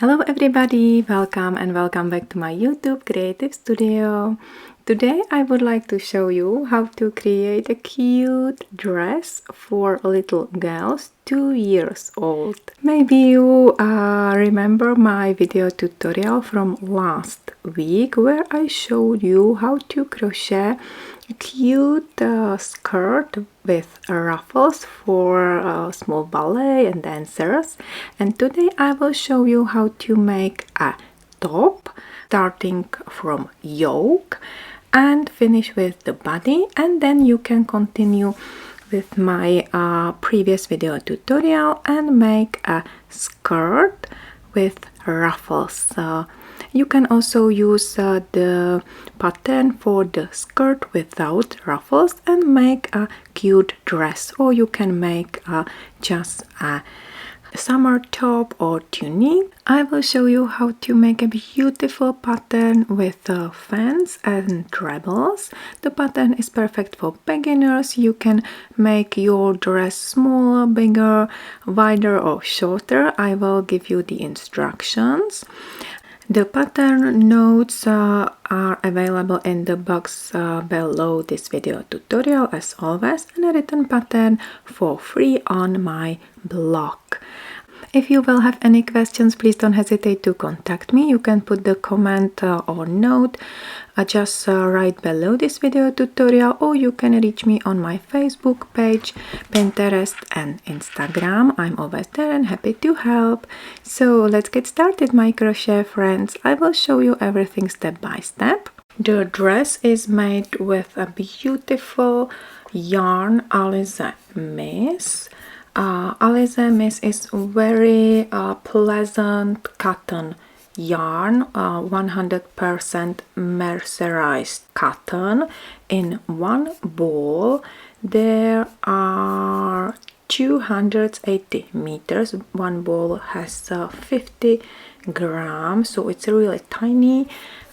Hello everybody, welcome and welcome back to my YouTube creative studio. Today I would like to show you how to create a cute dress for little girls 2 years old. Maybe you remember my video tutorial from last week where I showed you how to crochet a cute skirt with ruffles for small ballet and dancers, and today I will show you how to make a top starting from yoke and finish with the body, and then you can continue with my previous video tutorial and make a skirt with ruffles. You can also use the pattern for the skirt without ruffles and make a cute dress, or you can make just a summer top or tunic. I will show you how to make a beautiful pattern with fans and trebles. The pattern is perfect for beginners. You can make your dress smaller, bigger, wider or shorter. I will give you the instructions. The pattern notes are available in the box below this video tutorial as always, and a written pattern for free on my blog. If you will have any questions, please don't hesitate to contact me. You can put the comment or note just right below this video tutorial, or you can reach me on my Facebook page, Pinterest and Instagram. I'm always there and happy to help. So let's get started, my crochet friends. I will show you everything step by step. The dress is made with a beautiful yarn Alize Miss. Alize Miss is very pleasant cotton yarn, 100% mercerized cotton. In one ball there are 280 meters. One ball has 50 grams, so it's a really tiny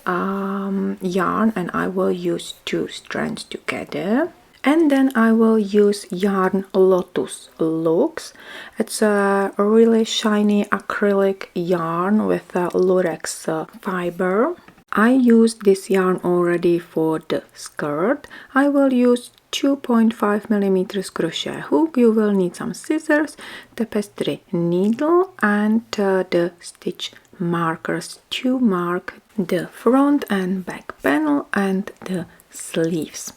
yarn, and I will use 2 strands together. And then I will use yarn Lotus Lux. It's a really shiny acrylic yarn with a lurex fiber. I used this yarn already for the skirt. I will use 2.5 millimeters crochet hook. You will need some scissors, tapestry needle and the stitch markers to mark the front and back panel and the sleeves.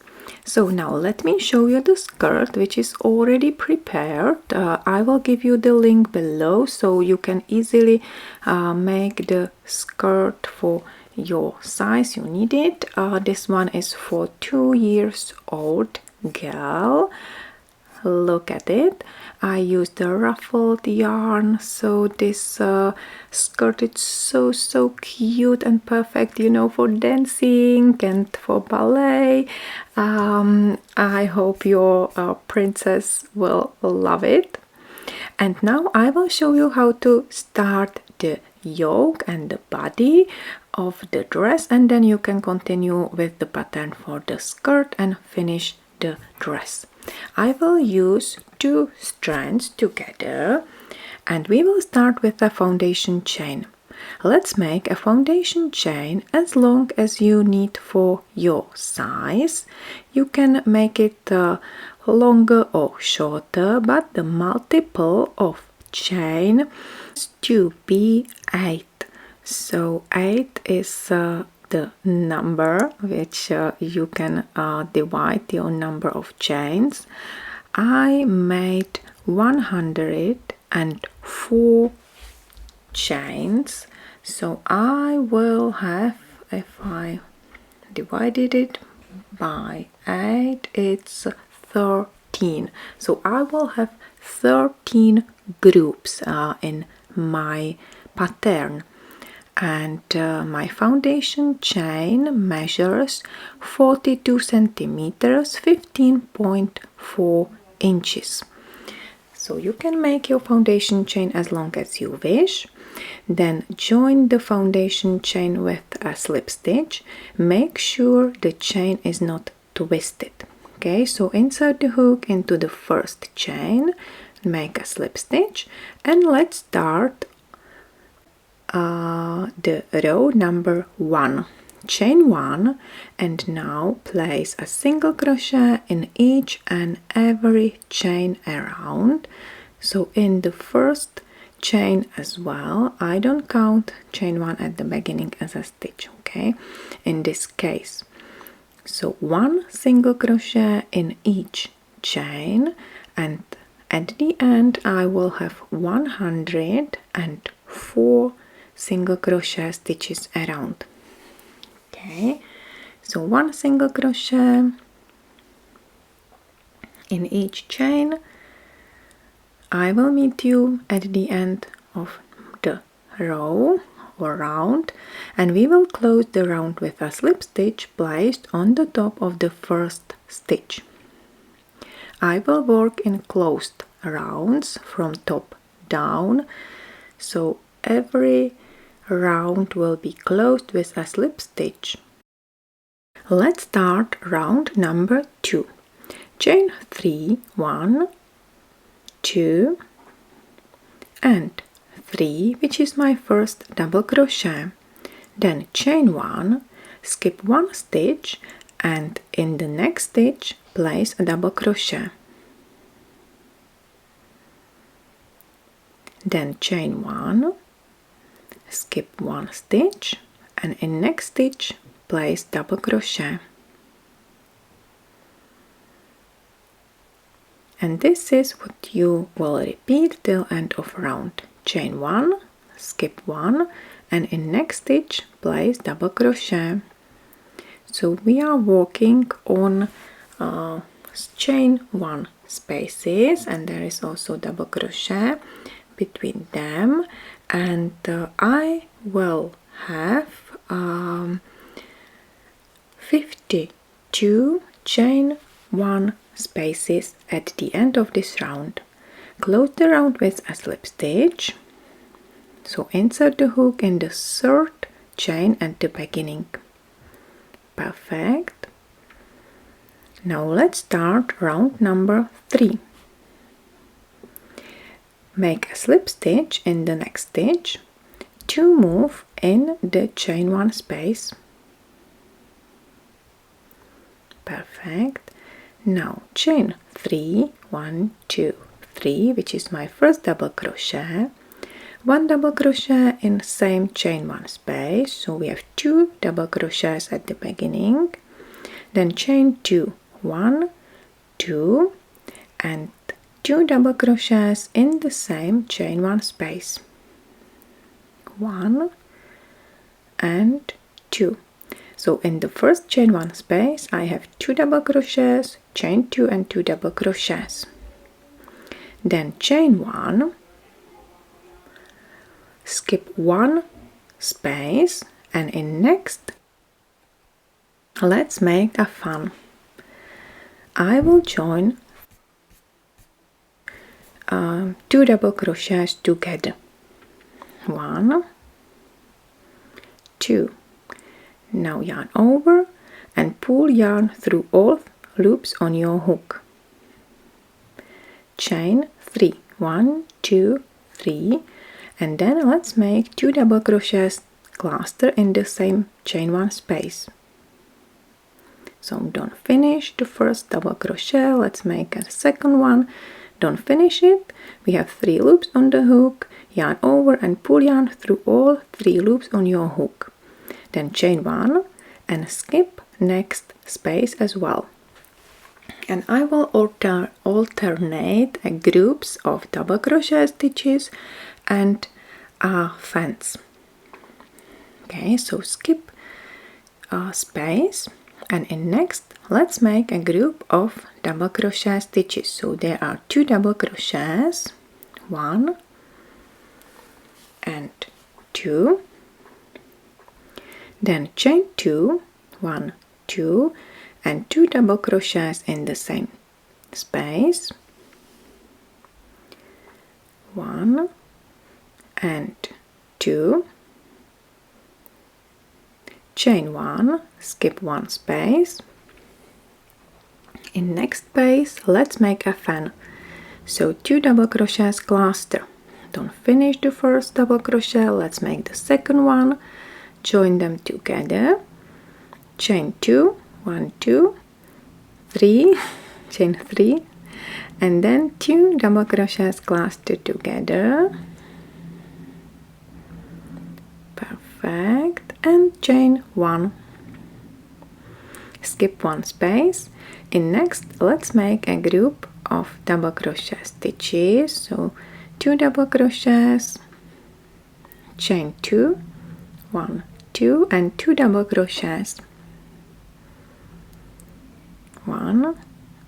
So now let me show you the skirt, which is already prepared. I will give you the link below so you can easily make the skirt for your size you need it. This one is for 2 years old girl. Look at it. I used the ruffled yarn, so this skirt is so cute and perfect, you know, for dancing and for ballet. I hope your princess will love it. And now I will show you how to start the yoke and the body of the dress, and then you can continue with the pattern for the skirt and finish the dress. I will use 2 strands together, and we will start with a foundation chain. Let's make a foundation chain as long as you need for your size. You can make it longer or shorter, but the multiple of chain is to be 8. So 8 is the number which you can divide your number of chains. I made 104 chains, so I will have, if I divided it by 8, it's 13. So I will have 13 groups in my pattern. And my foundation chain measures 42 centimeters, 15.4 inches. So you can make your foundation chain as long as you wish. Then join the foundation chain with a slip stitch. Make sure the chain is not twisted. Okay, so insert the hook into the first chain, make a slip stitch, and let's start the row number 1. Chain 1 and now place a single crochet in each and every chain around. So in the first chain as well, I don't count chain 1 at the beginning as a stitch, okay, in this case. So 1 single crochet in each chain, and at the end I will have 104 single crochet stitches around. Okay, so 1 single crochet in each chain. I will meet you at the end of the row or round, and we will close the round with a slip stitch placed on the top of the first stitch. I will work in closed rounds from top down, so every round will be closed with a slip stitch. Let's start round number 2. Chain 3, 1, 2 and 3, which is my first double crochet. Then chain 1, skip 1 stitch, and in the next stitch place a double crochet. Then chain 1, skip 1 stitch, and in next stitch place double crochet. And this is what you will repeat till end of round. Chain 1, skip 1, and in next stitch place double crochet. So we are working on chain 1 spaces, and there is also double crochet between them, and I will have 52 chain 1 spaces at the end of this round. Close the round with a slip stitch. So insert the hook in the third chain at the beginning. Perfect. Now let's start round number 3. Make a slip stitch in the next stitch to move in the chain 1 space. Perfect. Now chain 3, 1, 2, 3, which is my first double crochet. 1 double crochet in same chain 1 space, so we have 2 double crochets at the beginning. Then chain 2, 1, 2, and 2 double crochets in the same chain 1 space. 1 and 2. So in the first chain 1 space I have 2 double crochets, chain 2 and 2 double crochets. Then chain 1, skip 1 space, and in next let's make a fun. I will join 2 double crochets together. 1, 2. Now yarn over and pull yarn through all loops on your hook. Chain 3, 1, 2, 3, and then let's make 2 double crochets cluster in the same chain 1 space. So don't finish the first double crochet, let's make a second one. Don't finish it. We have 3 loops on the hook, yarn over and pull yarn through all 3 loops on your hook. Then chain 1 and skip next space as well. And I will alternate groups of double crochet stitches and fans. Okay, so skip space, and in next let's make a group of double crochet stitches. So there are 2 double crochets, 1 and 2, then chain 2, 1, 2, and 2 double crochets in the same space, 1 and 2, chain 1, skip 1 space. In next space let's make a fan. So 2 double crochets cluster. don't finish the first double crochet, let's make the second one. Join them together, chain 2, 1, 2, 3, chain 3, and then 2 double crochets clustered together. Perfect. And chain 1. Skip 1 space. In next, let's make a group of double crochet stitches. So 2 double crochets, chain 2, 1, 2, and 2 double crochets, 1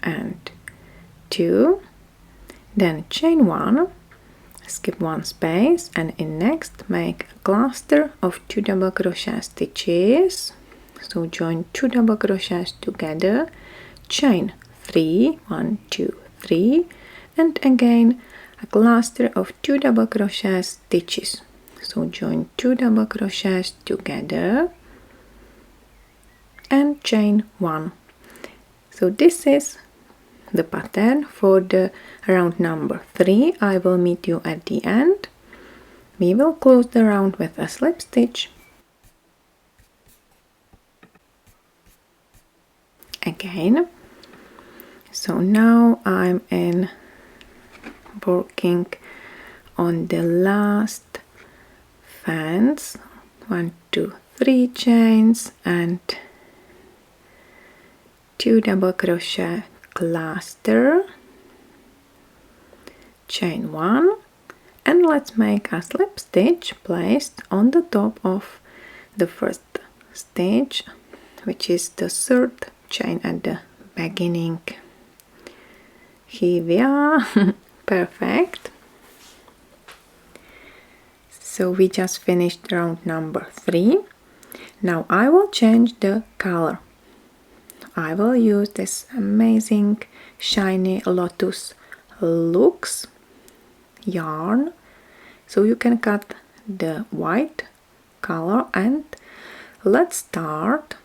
and 2, then chain 1, skip 1 space, and in next make a cluster of 2 double crochet stitches. So join 2 double crochets together, chain 3, 1, 2, 3, and again a cluster of 2 double crochet stitches. So join 2 double crochets together and chain 1. So this is the pattern for the round number 3. I will meet you at the end. We will close the round with a slip stitch. Again. So now I'm working on the last fans, 1, 2, 3 chains and 2 double crochet cluster, chain 1, and let's make a slip stitch placed on the top of the first stitch, which is the third chain at the beginning. Here we are. Perfect. So we just finished round number 3. Now I will change the color. I will use this amazing shiny Lotus Lux yarn. So you can cut the white color, and let's start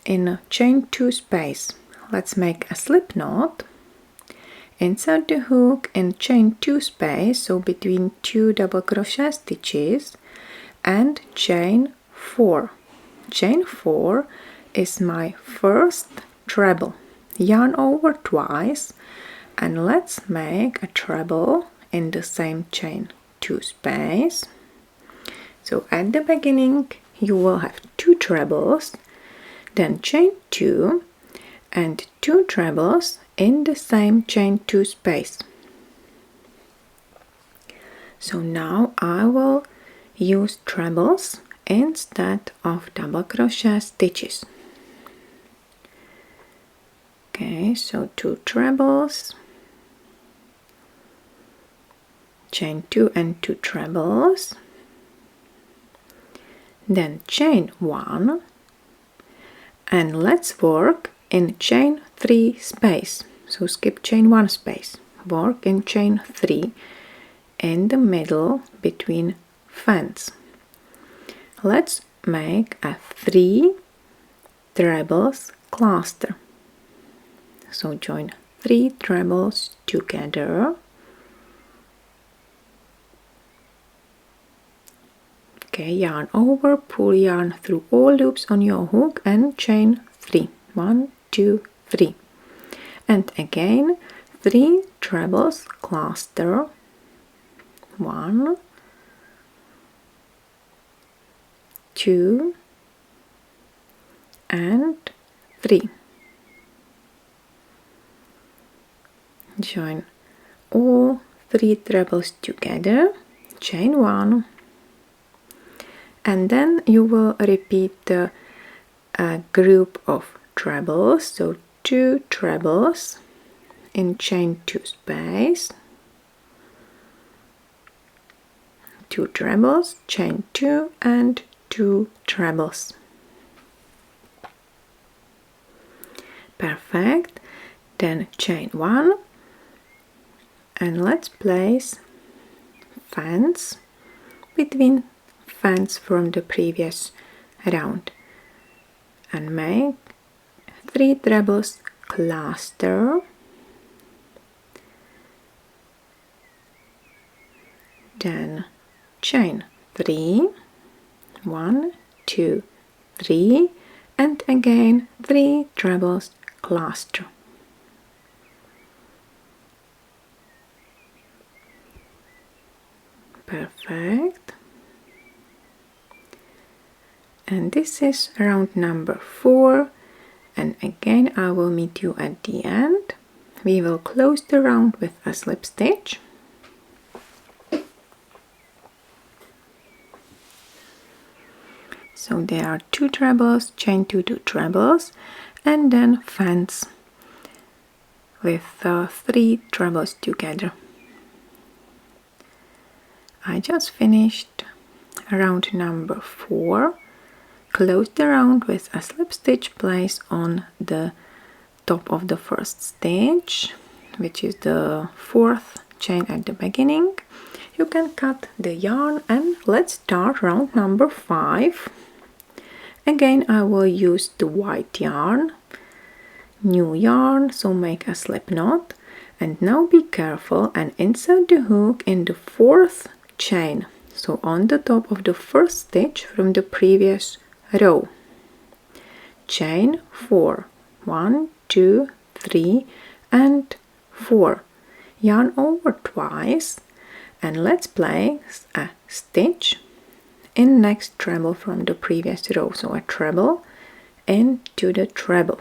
in a chain 2 space. Let's make a slip knot. Insert the hook in chain 2 space, so between 2 double crochet stitches, and chain 4. Chain 4 is my first treble. Yarn over twice, and let's make a treble in the same chain 2 space. So at the beginning you will have 2 trebles, then chain 2 and 2 trebles in the same chain 2 space. So now I will use trebles instead of double crochet stitches. Okay, so 2 trebles, chain 2 and 2 trebles, then chain 1, and let's work in chain 3 space. So skip chain 1 space, work in chain 3 in the middle between fans. Let's make a 3 trebles cluster. So join 3 trebles together. Okay, yarn over, pull yarn through all loops on your hook and chain 3. 1, 2, 3. And again 3 trebles cluster. 1, 2, and 3. Join all 3 trebles together, chain 1, and then you will repeat the group of trebles. So 2 trebles in chain 2 space, 2 trebles, chain 2 and 2 trebles. Perfect. Then chain 1, and let's place fans between fans from the previous round and make 3 trebles cluster, then chain 3, 1, 2, 3, and again 3 trebles cluster. Perfect. And this is round number 4, and again I will meet you at the end. We will close the round with a slip stitch. So there are 2 trebles, chain 2 trebles, and then fence with 3 trebles together. I just finished round number 4. Close the round with a slip stitch placed on the top of the first stitch, which is the 4th chain at the beginning. You can cut the yarn and let's start round number 5. Again I will use the white yarn, new yarn, so make a slip knot, and now be careful and insert the hook in the 4th chain, so on the top of the first stitch from the previous row. Chain 4, 1, 2, 3 and 4. Yarn over twice and let's place a stitch in next treble from the previous row, so a treble into the treble,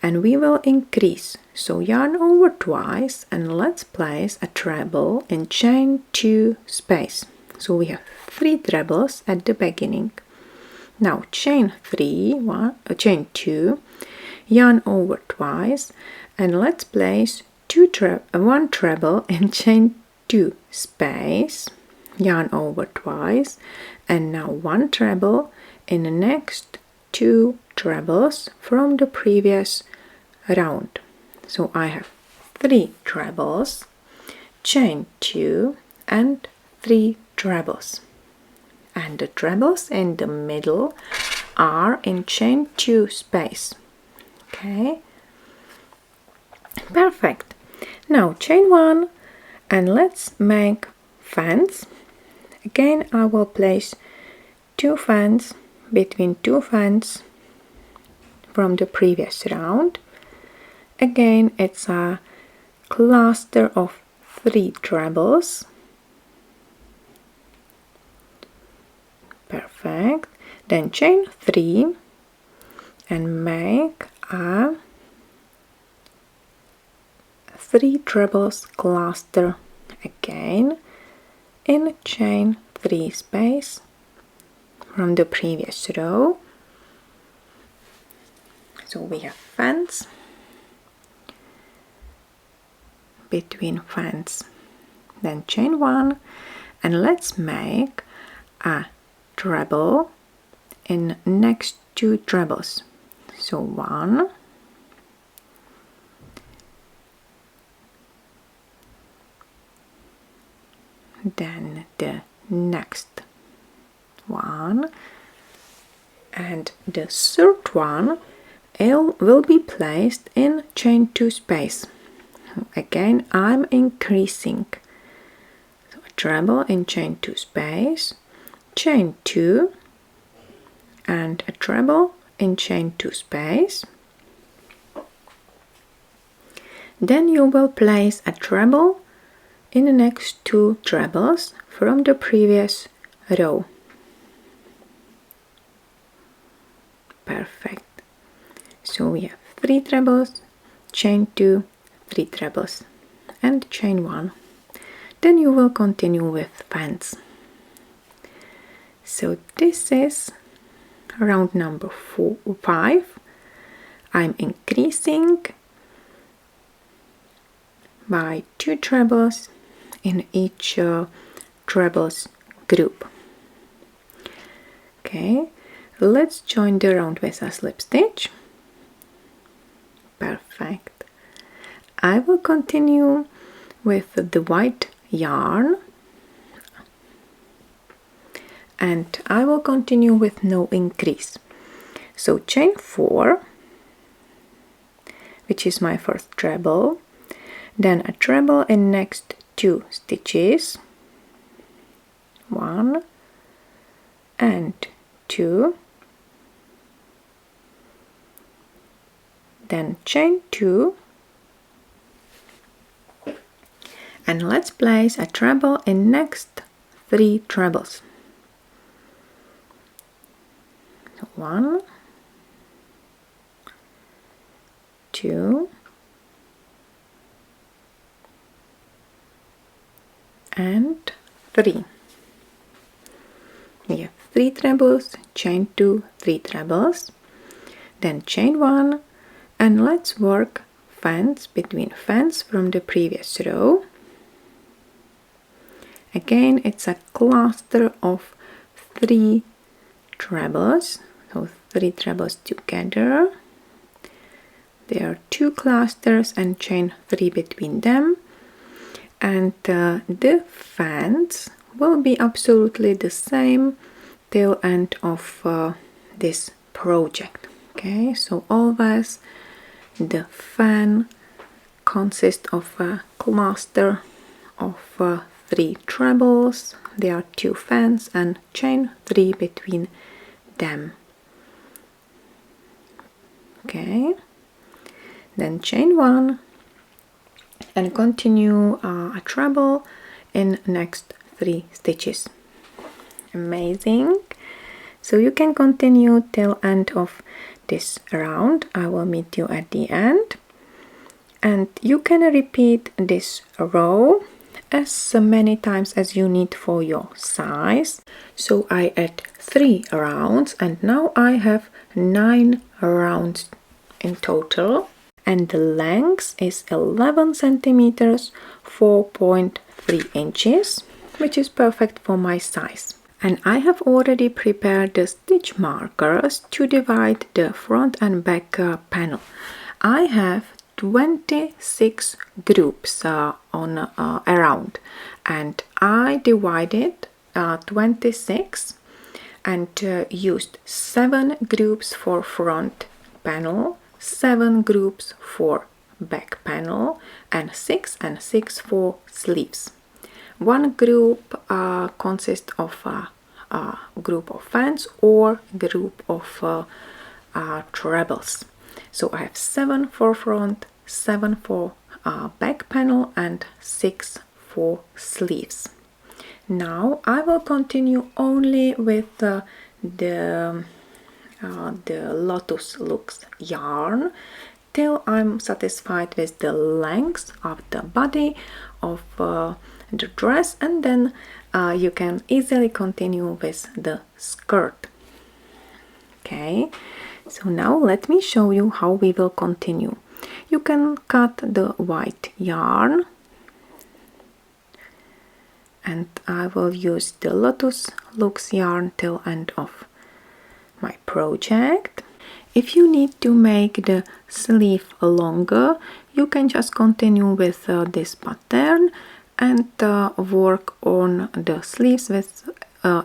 and we will increase, so yarn over twice and let's place a treble in chain 2 space, so we have 3 trebles at the beginning. Now chain chain 2, yarn over twice, and let's place 1 treble in chain 2 space, yarn over twice, and now 1 treble in the next 2 trebles from the previous round. So I have 3 trebles, chain 2 and 3 trebles, and the trebles in the middle are in chain 2 space. Okay, perfect. Now chain 1 and let's make fence. Again I will place 2 fence between 2 fence from the previous round. Again it's a cluster of 3 trebles. Perfect. Then chain 3 and make a 3 trebles cluster again in chain 3 space from the previous row. So we have fence between fence, then chain 1 and let's make a treble in next 2 trebles, so 1 then the next one, and the third one will be placed in chain 2 space. Again I'm increasing, so a treble in chain 2 space, chain 2 and a treble in chain 2 space. Then you will place a treble in the next 2 trebles from the previous row. Perfect. So we have 3 trebles, chain 2, 3 trebles and chain 1. Then you will continue with fence. So this is round number 5. I'm increasing by 2 trebles in each trebles group. Okay, let's join the round with a slip stitch. Perfect. I will continue with the white yarn and I will continue with no increase. So chain 4, which is my first treble, then a treble in next 2 stitches, 1 and 2, then chain 2, and let's place a treble in next 3 trebles. 1, 2, and 3. We have 3 trebles, chain 2, 3 trebles, then chain 1, and let's work fans between fans from the previous row. Again, it's a cluster of 3 trebles, so 3 trebles together. There are 2 clusters and chain 3 between them, and the fans will be absolutely the same till end of this project. Okay, so always the fan consists of a cluster of 3 trebles. There are 2 fans and chain 3 between them. Okay, then chain 1 and continue a treble in next 3 stitches. Amazing. So you can continue till end of this round. I will meet you at the end, and you can repeat this row as many times as you need for your size. So I add 3 rounds, and now I have 9 rounds in total, and the length is 11 centimeters, 4.3 inches, which is perfect for my size. And I have already prepared the stitch markers to divide the front and back panel. I have 26 groups on around, and I divided 26 and used 7 groups for front panel, 7 groups for back panel, and 6 and 6 for sleeves. One group consists of a group of fans or group of trebles. So I have 7 for front, 7 for back panel, and 6 for sleeves. Now I will continue only with the Lotus Looks yarn till I'm satisfied with the length of the body of the dress, and then you can easily continue with the skirt. Okay, so now let me show you how we will continue. You can cut the white yarn, and I will use the Lotus Looks yarn till end of my project. If you need to make the sleeve longer, you can just continue with this pattern and work on the sleeves with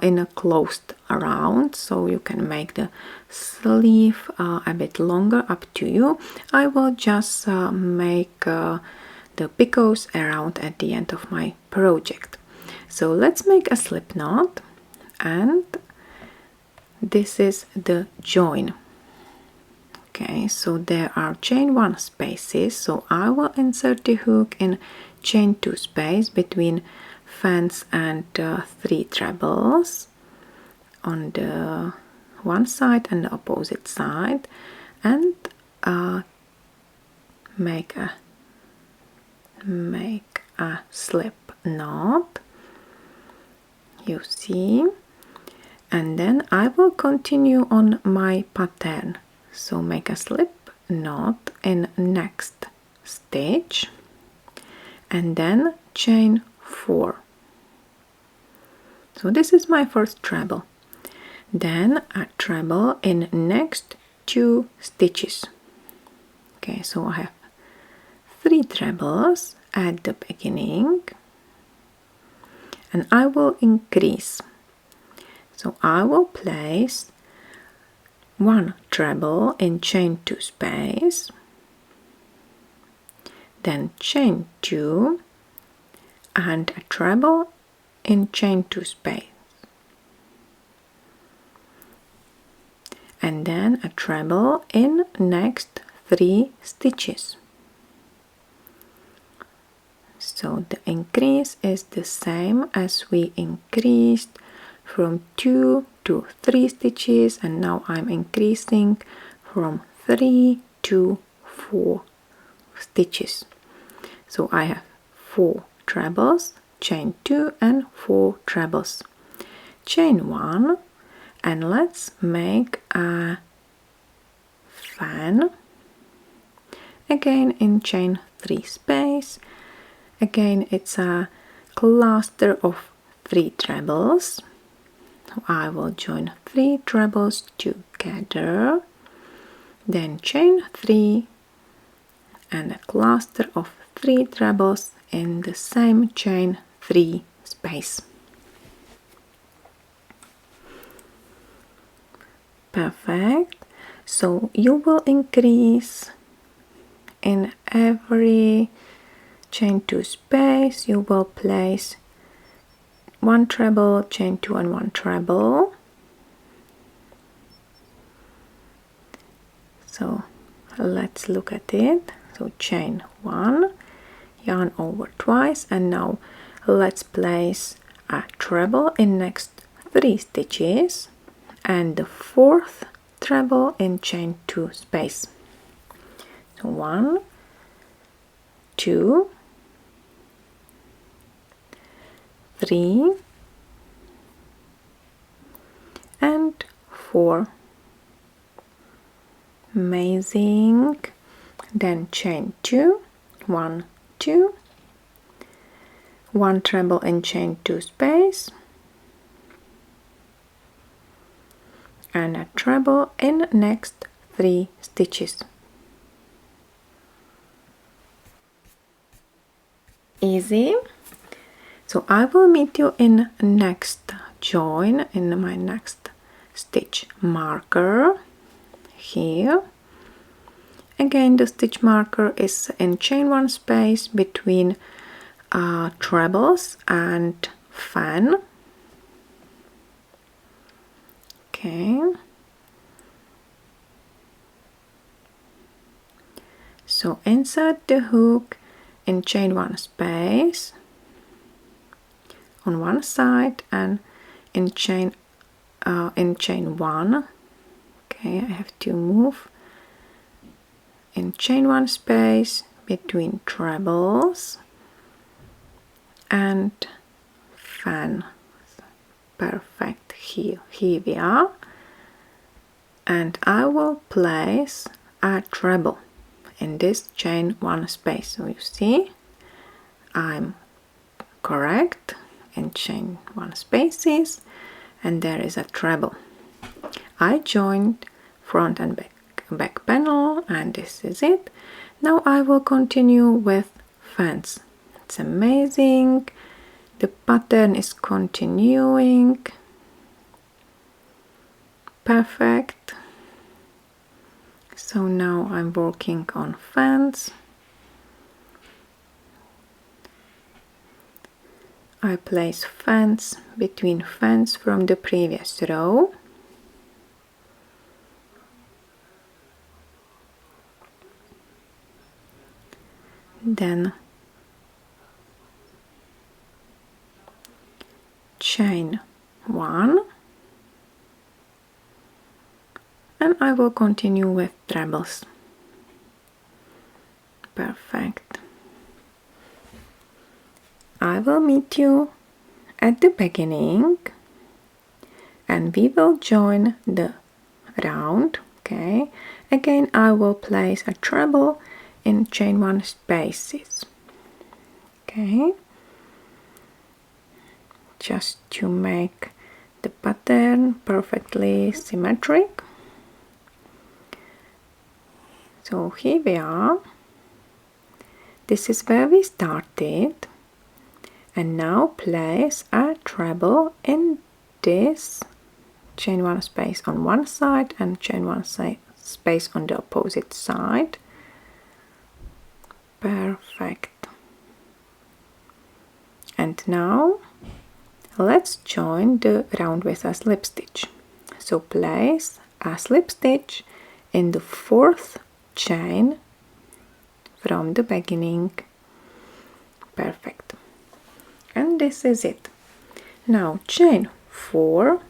in a closed round, so you can make the sleeve a bit longer, up to you. I will just make the picots around at the end of my project. So let's make a slip knot, and this is the join. Okay, so there are chain 1 spaces, so I will insert the hook in chain 2 space between fans and 3 trebles on the one side and the opposite side, and make a slip knot, you see, and then I will continue on my pattern. So make a slip knot in next stitch, and then chain 4. So this is my first treble. Then a treble in next 2 stitches. Okay, so I have 3 trebles at the beginning, and I will increase. So I will place 1 treble in chain 2 space, then chain 2 and a treble in chain 2 space. and then a treble in next 3 stitches. So the increase is the same as we increased from 2 to 3 stitches, and now I'm increasing from 3 to 4 stitches. So I have 4 trebles, chain 2 and 4 trebles, chain 1, and let's make a fan again in chain 3 space. Again, it's a cluster of 3 trebles. I will join 3 trebles together, then chain 3 and a cluster of 3 trebles in the same chain 3 space. Perfect. So you will increase in every chain 2 space, you will place 1 treble, chain 2 and 1 treble. So let's look at it. So chain 1, yarn over twice, and now let's place a treble in next 3 stitches and the 4th treble in chain 2 space. So 1, 2, 3 and 4. Amazing. Then chain 2, 1, 2, 1 treble in chain 2 space and a treble in next 3 stitches. Easy. So I will meet you in next join, in my next stitch marker here. Again, the stitch marker is in chain 1 space between trebles and fan. Okay. So insert the hook in chain 1 space on one side and in chain 1. Okay, I have to move in chain 1 space between trebles and fan. Perfect. Here we are, and I will place a treble in this chain 1 space. So you see I'm correct in chain 1 spaces, and there is a treble. I joined front and back panel, and this is it. Now I will continue with fans. It's amazing. The pattern is continuing. Perfect. So now I'm working on fans. I place fans between fans from the previous row. Then chain 1, and I will continue with trebles. Perfect. I will meet you at the beginning and we will join the round. Okay, again I will place a treble in chain 1 spaces. Okay, just to make the pattern perfectly symmetric. So here we are. This is where we started, and now place a treble in this chain 1 space on one side and chain 1 space on the opposite side. Perfect. And now let's join the round with a slip stitch. So place a slip stitch in the 4th chain from the beginning. Perfect. And this is it. Now chain 4,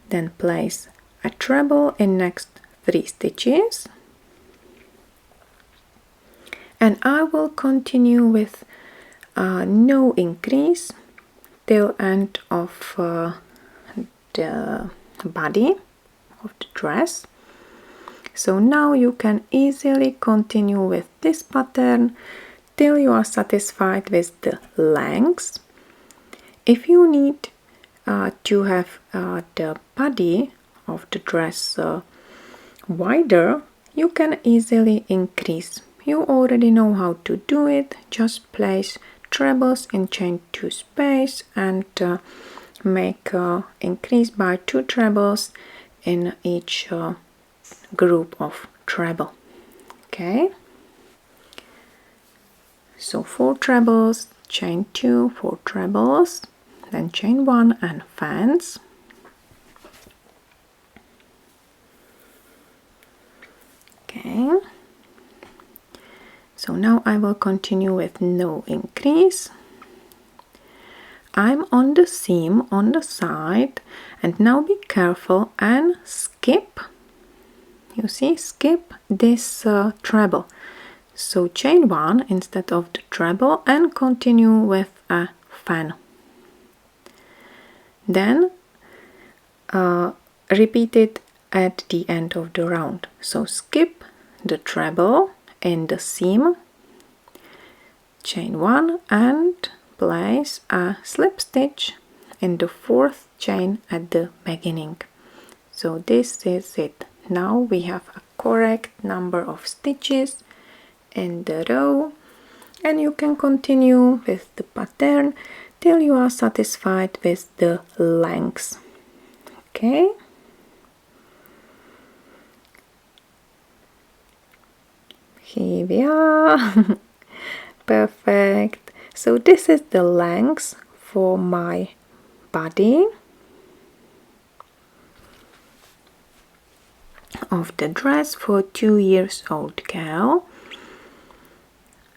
then place a treble in next 3 stitches, and I will continue with no increase till end of the body of the dress. So now you can easily continue with this pattern till you are satisfied with the lengths. If you need to have the body of the dress wider, you can easily increase. You already know how to do it. Just place trebles in chain 2 space and make increase by 2 trebles in each group of treble. Okay, so 4 trebles, chain 2, 4 trebles, then chain 1 and fans. Okay, so now I will continue with no increase. I'm on the seam on the side, and now be careful and skip. You see, skip this treble. So chain 1 instead of the treble and continue with a fan. Then repeat it at the end of the round. So skip the treble in the seam, chain 1 and place a slip stitch in the 4th chain at the beginning. So this is it. Now we have a correct number of stitches in the row, and you can continue with the pattern till you are satisfied with the lengths. Okay, here we are. Perfect. So this is the length for my body of the dress for 2-year-old girl,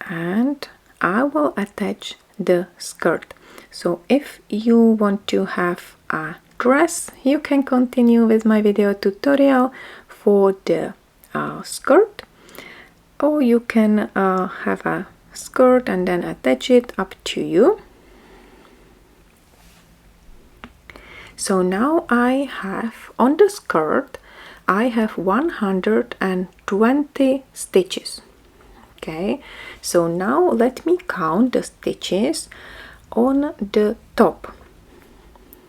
and I will attach the skirt. So if you want to have a dress, you can continue with my video tutorial for the skirt, or you can have a skirt and then attach it, up to you. So now I have on the skirt I have 120 stitches. Okay, so now let me count the stitches on the top.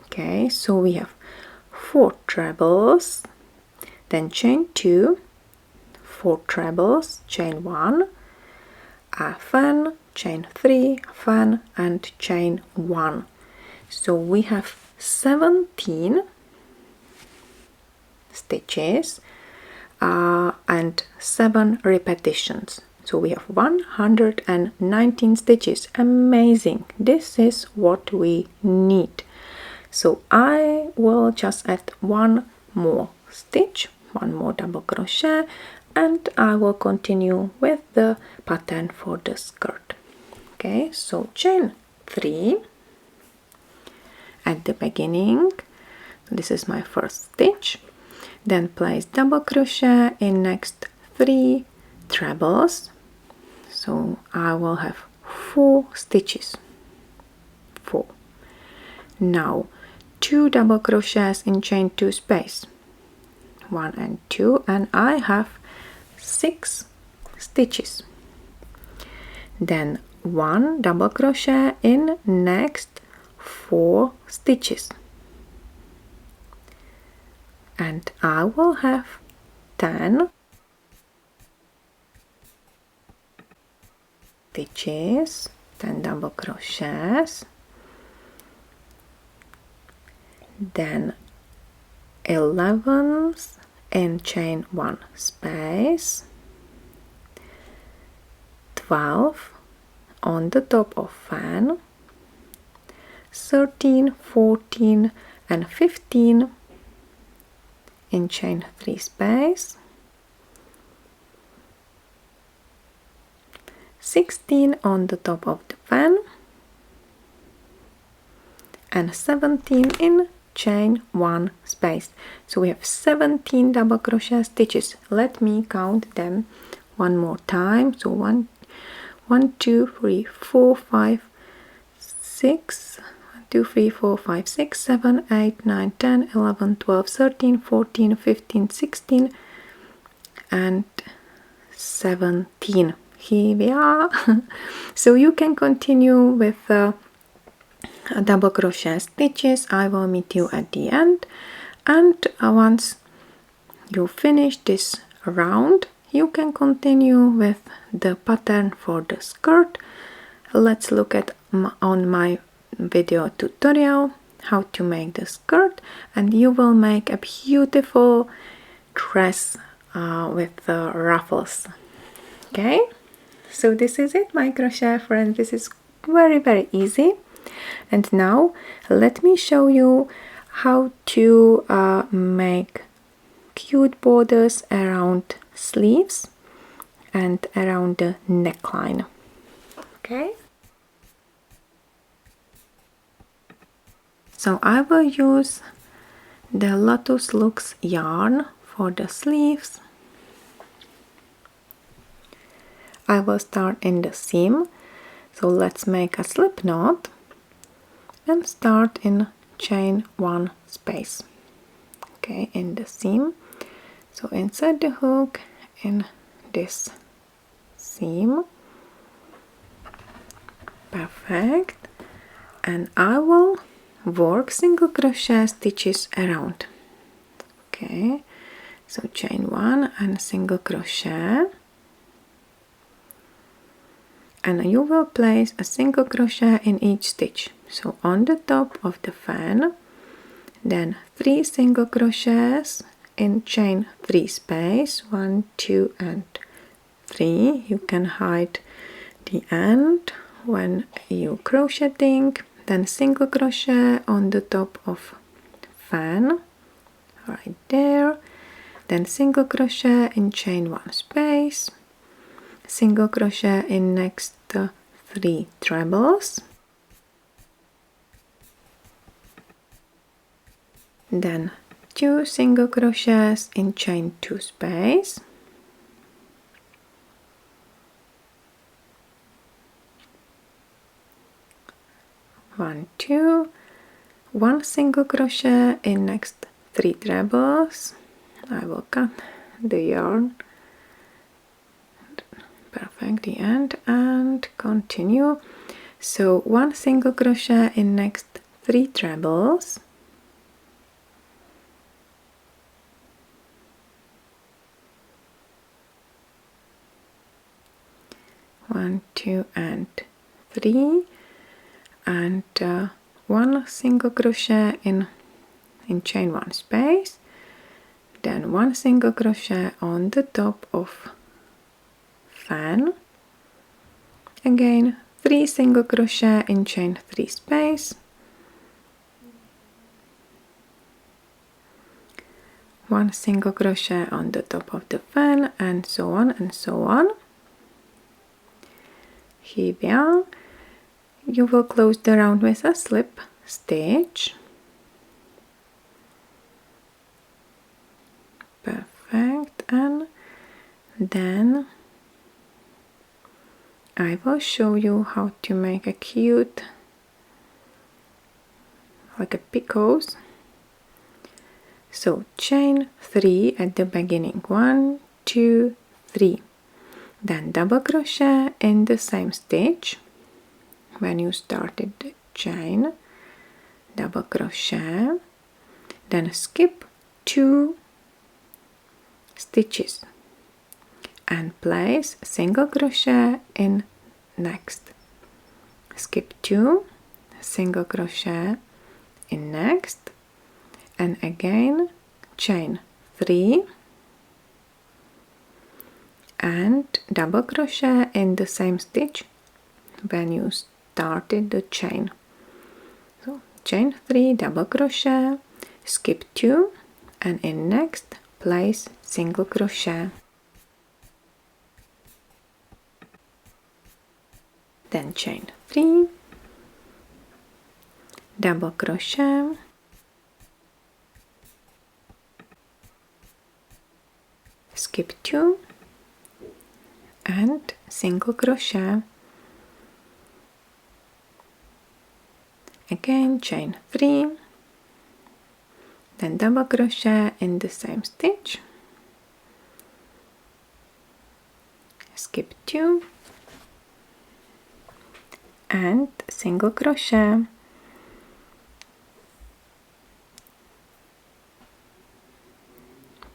Okay, so we have 4 trebles, then chain 2, 4 trebles, chain 1, a fan, chain 3, fan, and chain 1. So we have 17 stitches and 7 repetitions. So we have 119 stitches. Amazing. This is what we need. So I will just add one more stitch, one more double crochet, and I will continue with the pattern for the skirt. Okay, so chain 3 at the beginning. This is my first stitch. Then place double crochet in next 3 trebles. So I will have 4 stitches. 4. Now 2 double crochets in chain 2 space. 1 and 2, and I have 6 stitches. Then 1 double crochet in next 4 stitches, and I will have 10 stitches, 10 double crochets, then 11 in chain 1 space, 12 on the top of fan, 13, 14 and 15 in chain 3 space, 16 on the top of the fan, and 17 in chain 1 space. So we have 17 double crochet stitches. Let me count them one more time. So 1 2 3 4 5 6 1 2 3 4 5 6 7 8 9 10 11 12 13 14 15 16 and 17. Here we are. So you can continue with double crochet stitches. I will meet you at the end, and once you finish this round, you can continue with the pattern for the skirt. Let's look at on my video tutorial how to make the skirt, and you will make a beautiful dress with the ruffles. Okay, so this is it, my crochet friends. This is very easy. And now let me show you how to make cute borders around sleeves and around the neckline. Okay, so I will use the Lotus Lux yarn for the sleeves. I will start in the seam, so let's make a slip knot and start in chain 1 space. Okay, in the seam, so insert the hook in this seam. Perfect. And I will work single crochet stitches around. Okay, so chain 1 and single crochet, and you will place a single crochet in each stitch. So on the top of the fan, then 3 single crochets in chain 3 space, 1 2 and 3. You can hide the end when you crocheting. Then single crochet on the top of fan right there, then single crochet in chain 1 space, single crochet in next 3 trebles, then 2 single crochets in chain 2 space, one 2, 1 single crochet in next 3 trebles. I will cut the yarn. Perfect, the end, and continue. So 1 single crochet in next 3 trebles, one 2 and 3, and 1 single crochet in chain 1 space, then 1 single crochet on the top of fan, again 3 single crochet in chain 3 space, 1 single crochet on the top of the fan, and so on and so on. Here we are. You will close the round with a slip stitch. Perfect, and then I will show you how to make a cute, like a picots. So chain 3 at the beginning, 1 2 3, then double crochet in the same stitch when you started the chain, double crochet, then skip 2 stitches and place single crochet in next, skip 2, single crochet in next, and again chain 3 and double crochet in the same stitch when you started the chain. So chain 3, double crochet, skip 2 and in next place single crochet, then chain 3, double crochet, skip 2 and single crochet, again chain 3, then double crochet in the same stitch, skip 2 and single crochet,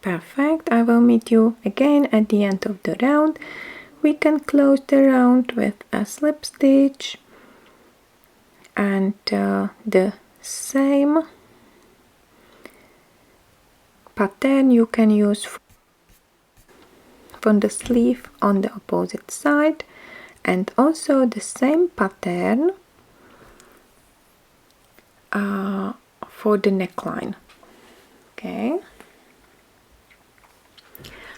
perfect. I will meet you again at the end of the round. We can close the round with a slip stitch and the same pattern you can use from the sleeve on the opposite side, and also the same pattern for the neckline. Okay,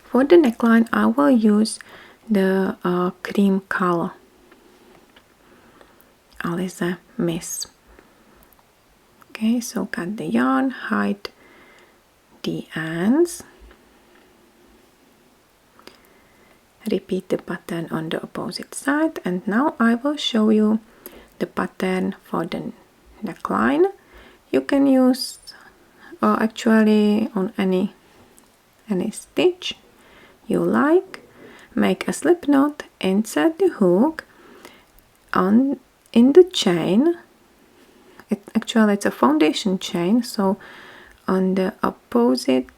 for the neckline I will use the cream color Alize Miss. Okay, so cut the yarn, hide the ends, repeat the pattern on the opposite side, and now I will show you the pattern for the neckline. You can use actually on any stitch you like. Make a slip knot, insert the hook in the chain. Actually it's a foundation chain, so on the opposite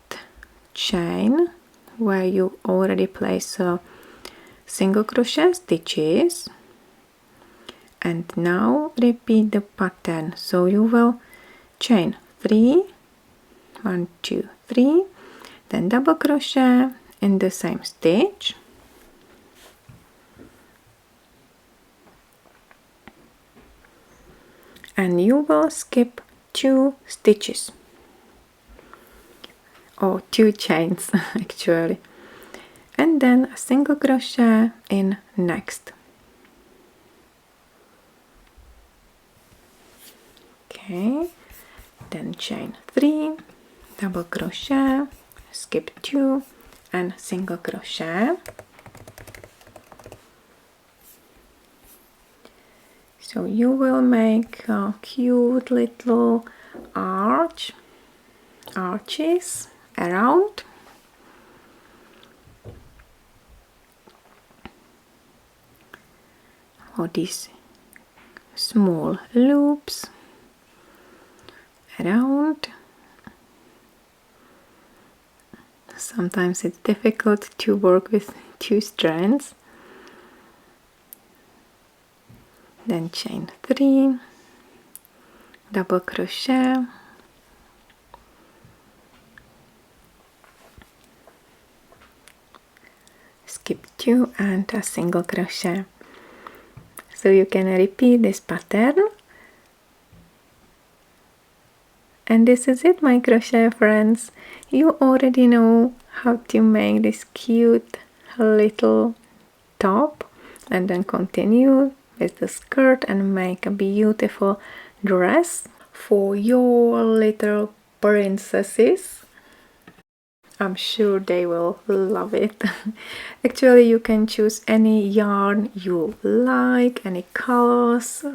chain where you already place single crochet stitches, and now repeat the pattern. So you will chain 3, 1, 2, 3, then double crochet in the same stitch, and you will skip 2 stitches or 2 chains actually, and then a single crochet in next. Okay, then chain 3, double crochet, skip 2 and single crochet. So you will make a cute little arches around, or these small loops around. Sometimes it's difficult to work with 2 strands. Then chain 3, double crochet, skip 2 and a single crochet. So you can repeat this pattern, and this is it, my crochet friends. You already know how to make this cute little top, and then continue with the skirt and make a beautiful dress for your little princesses. I'm sure they will love it. Actually, you can choose any yarn you like, any colors.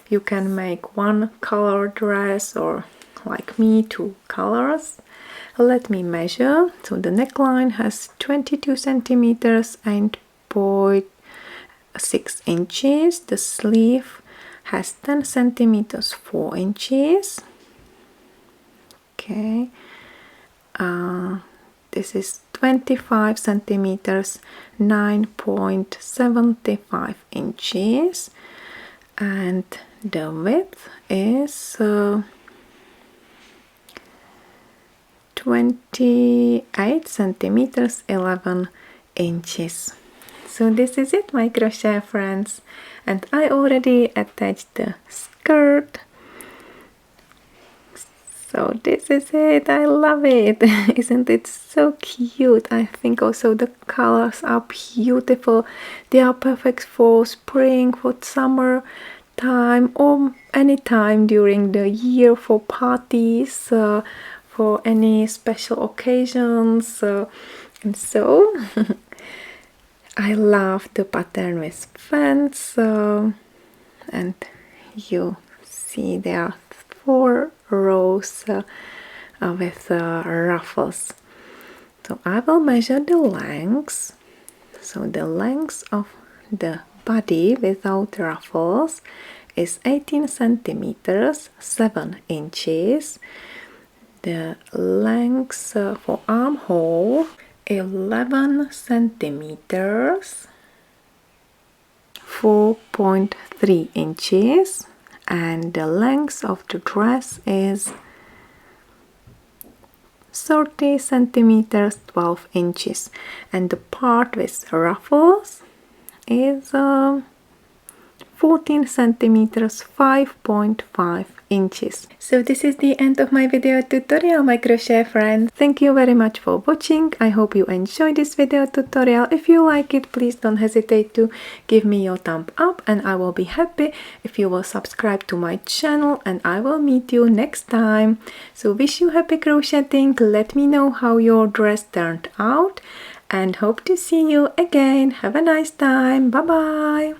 You can make 1 color dress, or like me, 2 colors. Let me measure. So the neckline has 22 centimeters and 0.6 inches. The sleeve has 10 centimeters, 4 inches. Okay. This is 25 centimeters, 9.75 inches, and the width is 28 centimeters, 11 inches. So this is it, my crochet friends, and I already attached the skirt. So this is it. I love it. Isn't it so cute? I think also the colors are beautiful. They are perfect for spring, for summer time, or any time during the year, for parties, for any special occasions. And so I love the pattern with fans, and you see there are 4 rows with ruffles. So I will measure the lengths. So the length of the body without ruffles is 18 centimeters, 7 inches. The length for armhole, 11 centimeters, 4.3 inches, and the length of the dress is 30 centimeters, 12 inches, and the part with ruffles is 14 centimeters, 5.5 inches. So this is the end of my video tutorial, my crochet friends. Thank you very much for watching. I hope you enjoyed this video tutorial. If you like it, please don't hesitate to give me your thumb up, and I will be happy if you will subscribe to my channel, and I will meet you next time. So wish you happy crocheting. Let me know how your dress turned out, and hope to see you again. Have a nice time. Bye bye.